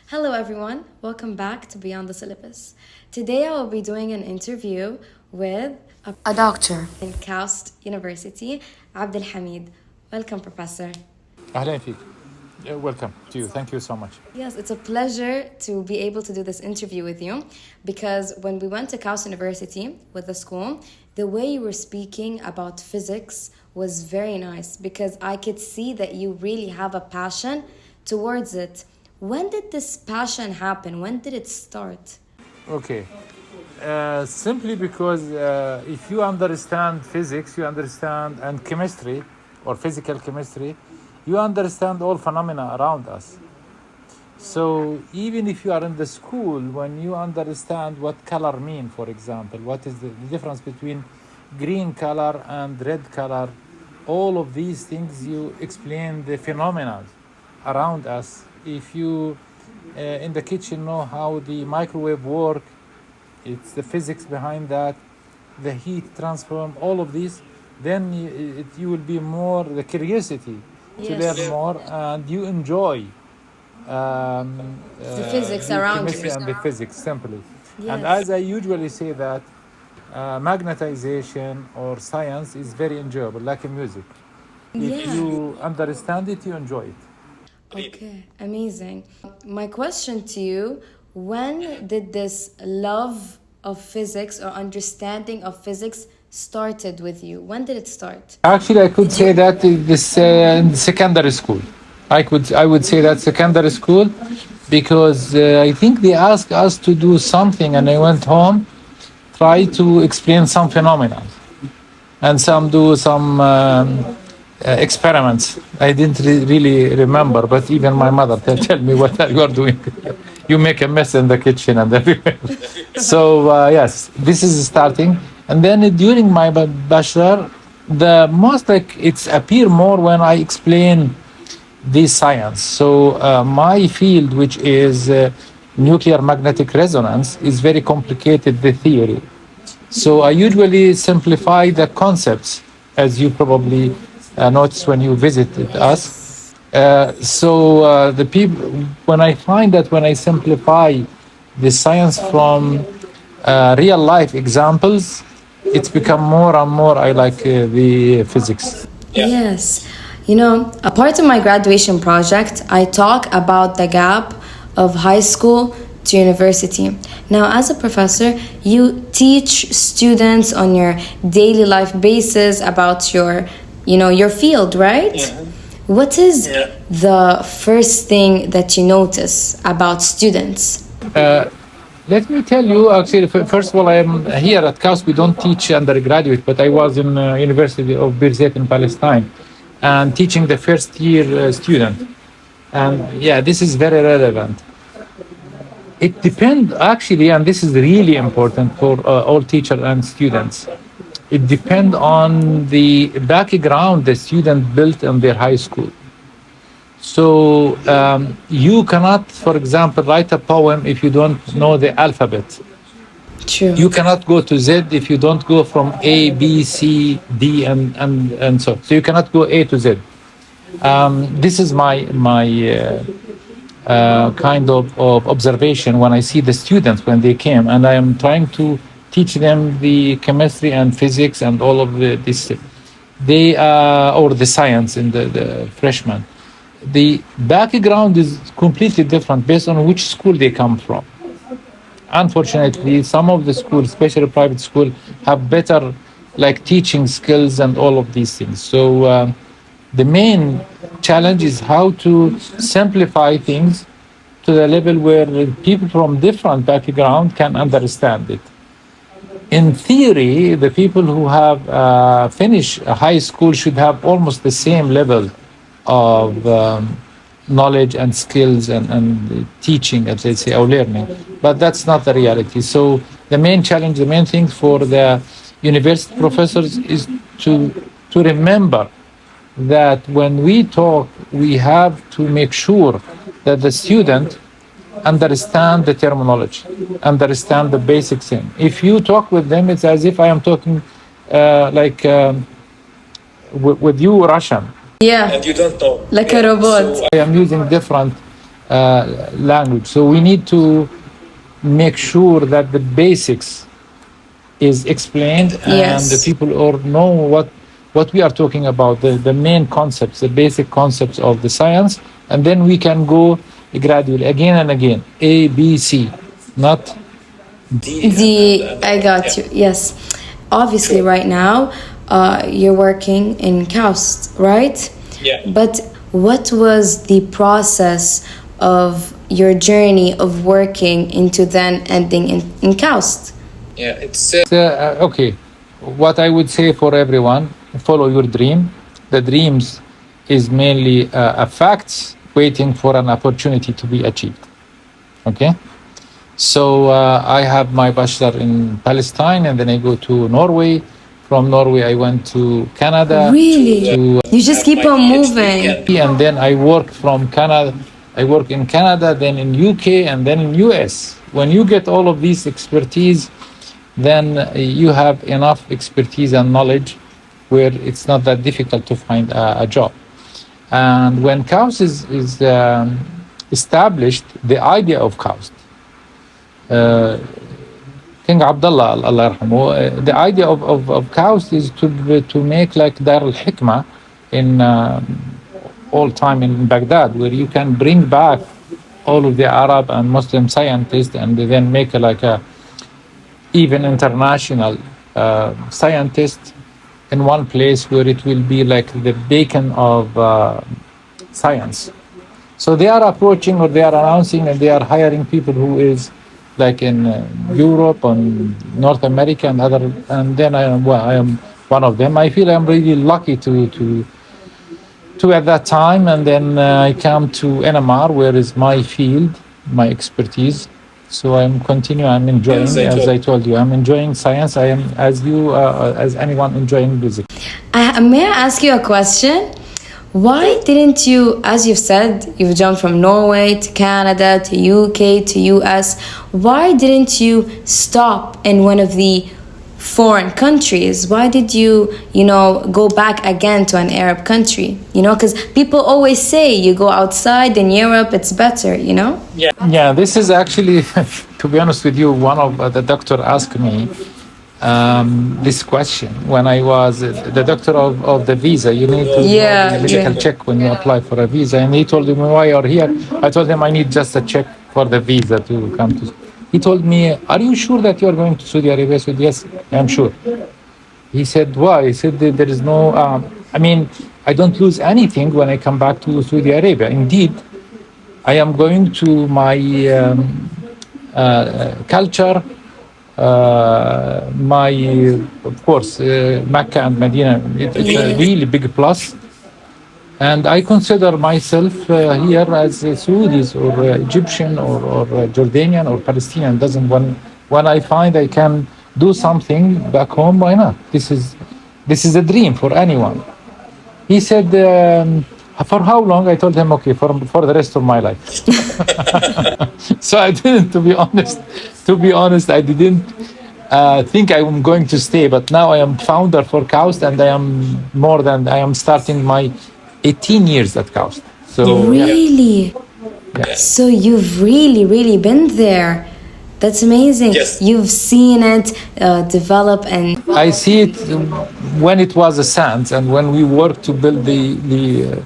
Hello everyone, welcome back to Beyond the Syllabus. Today I will be doing an interview with a doctor in KAUST University, Abdel-Hamid. Welcome, Professor. أهلا فيك. Welcome to you. Thank you so much. Yes, it's a pleasure to be able to do this interview with you because when we went to KAUST University with the school, the way you were speaking about physics was very nice because I could see that you really have a passion towards it. When did this passion happen? When did it start? Okay. Simply because if you understand physics, you understand, and chemistry or physical chemistry, you understand all phenomena around us. So even if you are in the school, when you understand what color mean, for example, what is the difference between green color and red color, all of these things you explain the phenomena around us. If you in the kitchen know how the microwave work, it's the physics behind that, the heat transform, all of these, then you will be more the curiosity to learn more, and you enjoy The physics around chemistry you. and the physics simply. Yes. And as I usually say that magnetization or science is very enjoyable, like in music. If you understand it, you enjoy it. Okay, amazing. My question to you, when did this love of physics or understanding of physics started with you? When did it start? Actually, I could say that this in secondary school. I would say that secondary school, because I think they asked us to do something, and I went home, try to explain some phenomena, and some experiments. I didn't really remember, but even my mother tell me what you are doing. You make a mess in the kitchen and everywhere. So yes, this is starting, and then during my bachelor, the most like it's appear more when I explain this science. So my field, which is nuclear magnetic resonance, is very complicated, the theory. So I usually simplify the concepts, as you probably noticed when you visited us. The people, when I find that when I simplify the science from real life examples, it's become more and more I like the physics. Yes. You know, a part of my graduation project, I talk about the gap of high school to university. Now, as a professor, you teach students on your daily life basis about your field, right? Yeah. What is the first thing that you notice about students? Let me tell you, actually, first of all, I am here at KAUST. We don't teach undergraduate, but I was in University of Birzeit in Palestine and teaching the first year student. And yeah, this is very relevant. It depends, actually, and this is really important for all teachers and students. It depends on the background the student built in their high school. So you cannot, for example, write a poem if you don't know the alphabet. True. You cannot go to Z if you don't go from A, B, C, D, and so. So you cannot go A to Z. This is my kind of observation when I see the students when they came, and I am trying to teach them the chemistry and physics and all of this. They or the science in the freshmen. The background is completely different based on which school they come from. Unfortunately, some of the schools, especially private school, have better like teaching skills and all of these things. So the main challenge is how to simplify things to the level where people from different background can understand it. In theory, the people who have finished high school should have almost the same level of knowledge and skills and teaching, as they say, or learning. But that's not the reality. So the main challenge, the main thing for the university professors is to remember that when we talk, we have to make sure that the student understand the terminology, understand the basic thing. If you talk with them, it's as if I am talking with you Russian. Yeah. And you don't know. Like a robot. So, I am using different language. So we need to make sure that the basics is explained and the people or know what we are talking about, the main concepts, the basic concepts of the science, and then we can go gradually again and again. A, B, C, not I got you. Yes. Obviously, right now, you're working in KAUST, right? Yeah. But what was the process of your journey of working into then ending in KAUST? Yeah, it's okay. What I would say for everyone, follow your dream. The dreams is mainly a facts waiting for an opportunity to be achieved. Okay? So I have my bachelor in Palestine, and then I go to Norway. From Norway, I went to Canada. Really? To, You just keep on moving. and then I worked from Canada. I work in Canada, then in UK, and then in US. When you get all of these expertise, then you have enough expertise and knowledge where it's not that difficult to find a job. And when KAUST is established, the idea of KAUST, King Abdullah, Allah yarhamu, the idea of KAUST is to make like Dar al-Hikmah in all time in Baghdad, where you can bring back all of the Arab and Muslim scientists and then make like a even international scientists in one place where it will be like the beacon of science. So they are approaching or they are announcing and they are hiring people who is like in Europe and North America and other, and then I am one of them. I feel I'm really lucky to at that time, and then I come to NMR, where is my field, my expertise. So I'm enjoying, as I told you, I'm enjoying science. I am, as you, as anyone, enjoying music. May I ask you a question? Why didn't you, as you've said, you've jumped from Norway to Canada to UK to US, why didn't you stop in one of the foreign countries? Why did you, go back again to an Arab country? Because people always say you go outside in Europe, it's better, Yeah, this is actually, to be honest with you, one of the doctor asked me this question when I was the doctor of the visa. You need to do a medical check when you apply for a visa, and he told me, why you're here. I told him I need just a check for the visa to come to. He told me, are you sure that you're going to Saudi Arabia? I said, yes, I'm sure. He said, why? He said, there is no, I don't lose anything when I come back to Saudi Arabia. Indeed, I am going to my culture, of course, Mecca and Medina. It's a really big plus. And I consider myself here as Saudis or Egyptian or Jordanian or Palestinian. When I find I can do something back home, why not? This is a dream for anyone. He said, for how long? I told him, okay, for the rest of my life. So I didn't, to be honest, I didn't think I am going to stay. But now I am founder for KAUST, and I am starting my 18 years at KAUST. So really? Yeah. So you've really been there. That's amazing. Yes. You've seen it develop, and I see it when it was a sand, and when we worked to build the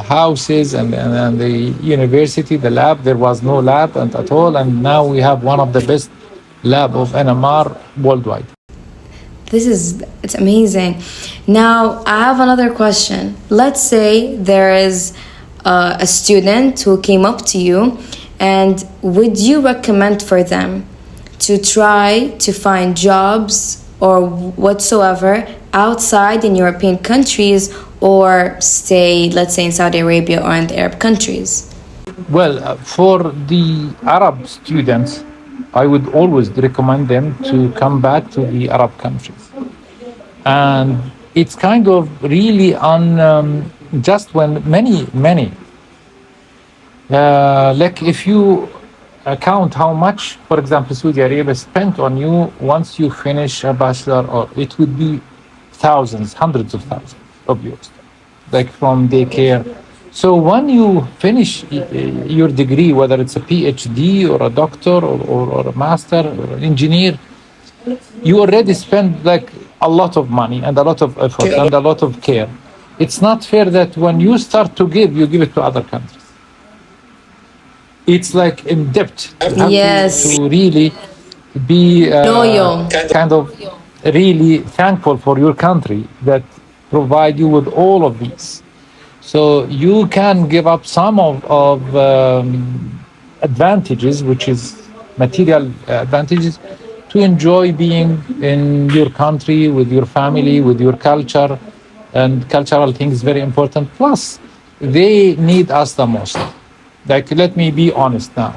houses and the university, the lab, there was no lab at all, and now we have one of the best lab of NMR worldwide. it's amazing. Now, I have another question. Let's say there is a student who came up to you, and would you recommend for them to try to find jobs or whatsoever outside in European countries, or stay, let's say, in Saudi Arabia or in the Arab countries? Well, for the Arab students, I would always recommend them to come back to the Arab countries. And it's kind of really on just when many, like if you count how much, for example, Saudi Arabia spent on you once you finish a bachelor, or it would be thousands, hundreds of thousands of euros, like from daycare, So when you finish your degree, whether it's a PhD or a doctor or a master or an engineer, you already spend like a lot of money and a lot of effort and a lot of care. It's not fair that when you start to give, you give it to other countries. It's like in debt. You have to really be loyal, kind of really thankful for your country that provide you with all of these. So you can give up some of advantages, which is material advantages, to enjoy being in your country with your family, with your culture, and cultural things very important. Plus, they need us the most. Like, let me be honest now.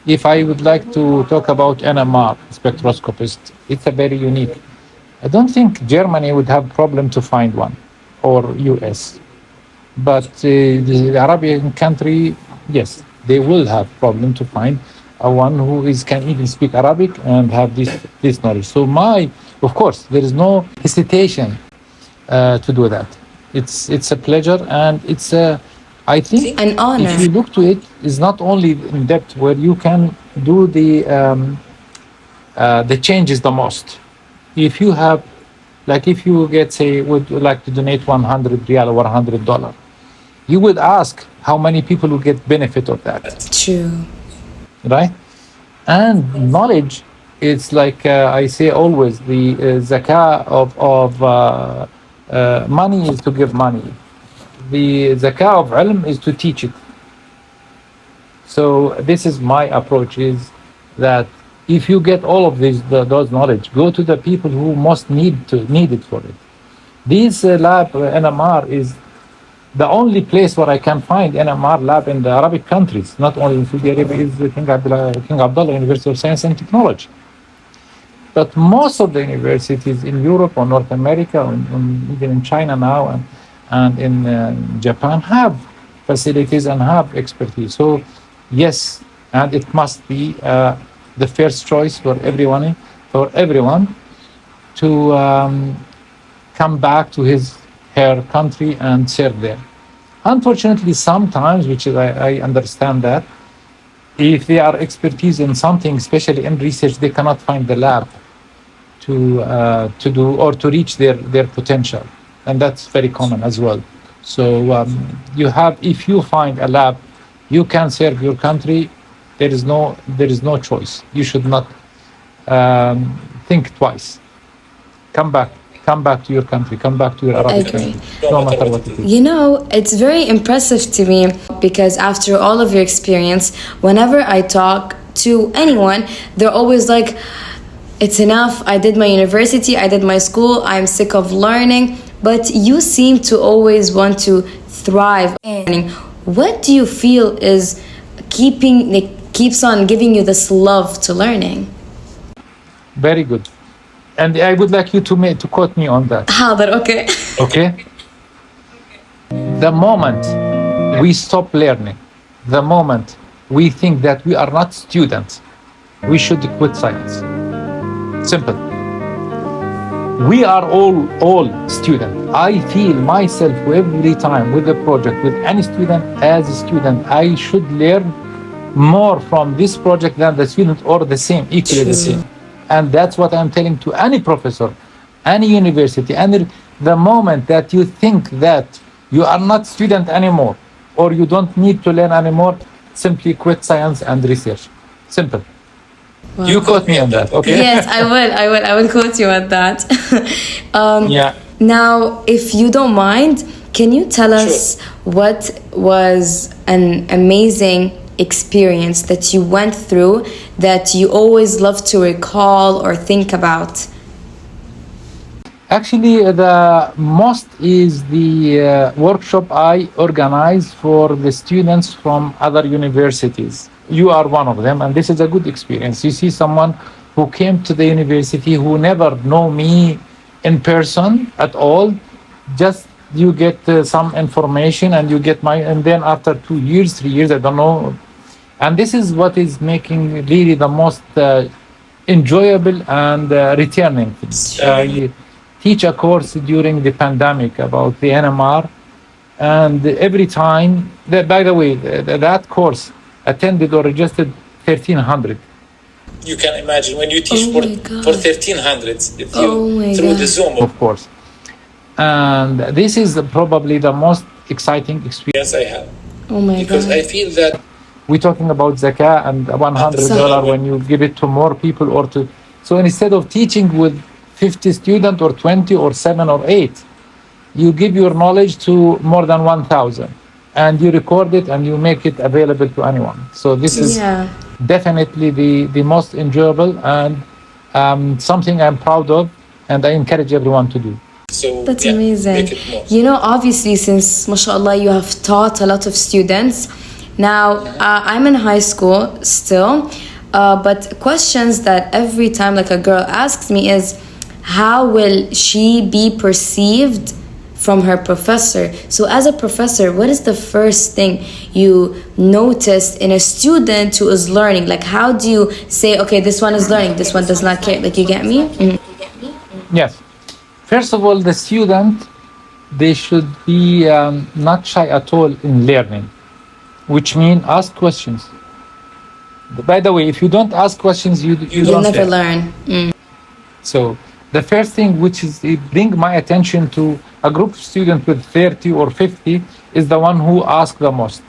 If I would like to talk about NMR spectroscopist, it's a very unique. I don't think Germany would have problem to find one, or US. But the Arabian country, yes, they will have problem to find one who can even speak Arabic and have this knowledge. So of course, there is no hesitation to do that. It's a pleasure, and it's I think an honor. If you look to it, is not only in depth where you can do the changes the most. If you have, like, if you get, say, would like to donate 100 real or $100, you would ask how many people will get benefit of that. True. Right? And knowledge, it's like I say always, the zakah of money is to give money. The zakah of ilm is to teach it. So this is my approach, is that if you get all of those knowledge, go to the people who most need it for it. This lab, NMR, is the only place where I can find NMR lab in the Arabic countries, not only in Saudi Arabia, is King Abdullah University of Science and Technology. But most of the universities in Europe or North America, or even in China now, and in Japan, have facilities and have expertise. So yes, and it must be the first choice for everyone to come back to her country and serve there. Unfortunately, sometimes, which is I understand that, if they are expertise in something, especially in research, they cannot find the lab to do or to reach their potential, and that's very common as well. So if you find a lab, you can serve your country. There is no choice. You should not think twice. Come back to your country. Come back to your Arabic country, no matter what it is. You know, it's very impressive to me, because after all of your experience, whenever I talk to anyone, they're always like, it's enough. I did my university. I did my school. I'm sick of learning. But you seem to always want to thrive. What do you feel is keeps on giving you this love to learning? Very good. And I would like you to quote me on that. Okay. Okay? The moment we stop learning, the moment we think that we are not students, we should quit science. Simple. We are all students. I feel myself every time with a project, with any student, as a student, I should learn more from this project than the student, or the same, equally the same. And that's what I'm telling to any professor, any university. And the moment that you think that you are not student anymore, or you don't need to learn anymore, simply quit science and research. Simple. Wow. You quote me on that, okay? Yes, I will quote you on that. Yeah. Now, if you don't mind, can you tell us what was an amazing experience that you went through that you always love to recall or think about? Actually, the most is the workshop I organized for the students from other universities. You are one of them, and this is a good experience. You see someone who came to the university who never know me in person at all. Just you get some information, and you get and then after 2 years, 3 years, I don't know. And this is what is making really the most enjoyable and returning things. I teach a course during the pandemic about the NMR, And every time, by the way, that course attended or registered 1,300. You can imagine when you teach for 1,300 through the Zoom, of course. And this is probably the most exciting experience I have. Oh my because God. I feel that we're talking about zakah and $100 when you give it to more people or to. So instead of teaching with 50 students or 20 or 7 or 8, you give your knowledge to more than 1,000 and you record it and you make it available to anyone. So this is definitely the most enjoyable and something I'm proud of and I encourage everyone to do. So that's amazing. You know, obviously, since mashallah you have taught a lot of students. Now I'm in high school still, but questions that every time like a girl asks me is, how will she be perceived from her professor? So as a professor, what is the first thing you noticed in a student who is learning? Like, how do you say, okay, this one is learning, this one does not care? Like, you get me? Mm-hmm. Yes. First of all, the student, they should be not shy at all in learning, which means ask questions. By the way, if you don't ask questions, you'll never learn. So the first thing which is bring my attention to a group of students with 30 or 50 is the one who asks the most.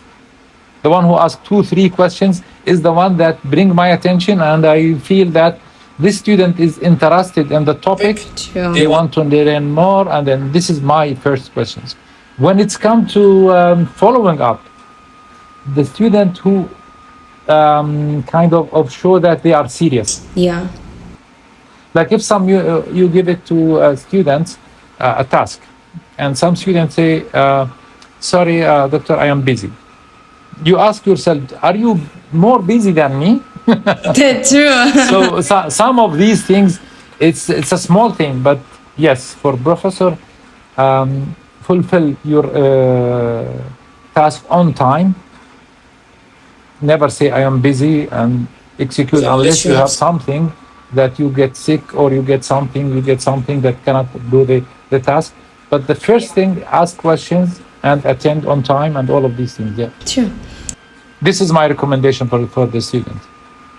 The one who asks 2-3 questions is the one that bring my attention, and I feel that this student is interested in the topic. True. They want to learn more, and then this is my first questions. When it's come to following up, the student who kind of show that they are serious. Yeah. Like if you give it to students a task, and some students say, "Sorry, doctor, I am busy." You ask yourself, "Are you more busy than me?" True. So some of these things, it's a small thing, but yes, for professor, fulfill your task on time. Never say I am busy and execute unless you have something that you get sick or you get something that cannot do the task. But the first thing, ask questions and attend on time and all of these things. Yeah. Sure. This is my recommendation for the student.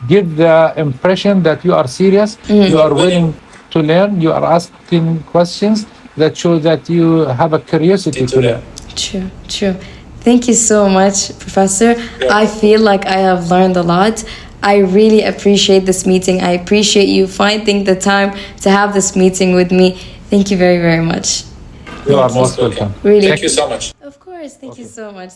Give the impression that you are serious, you are willing to learn, you are asking questions that show that you have a curiosity to learn. True. Thank you so much, Professor. I feel like I have learned a lot. I really appreciate this meeting. I appreciate you finding the time to have this meeting with me. Thank you very, very much. You are most welcome. Really. Thank you so much. Of course. Thank you so much.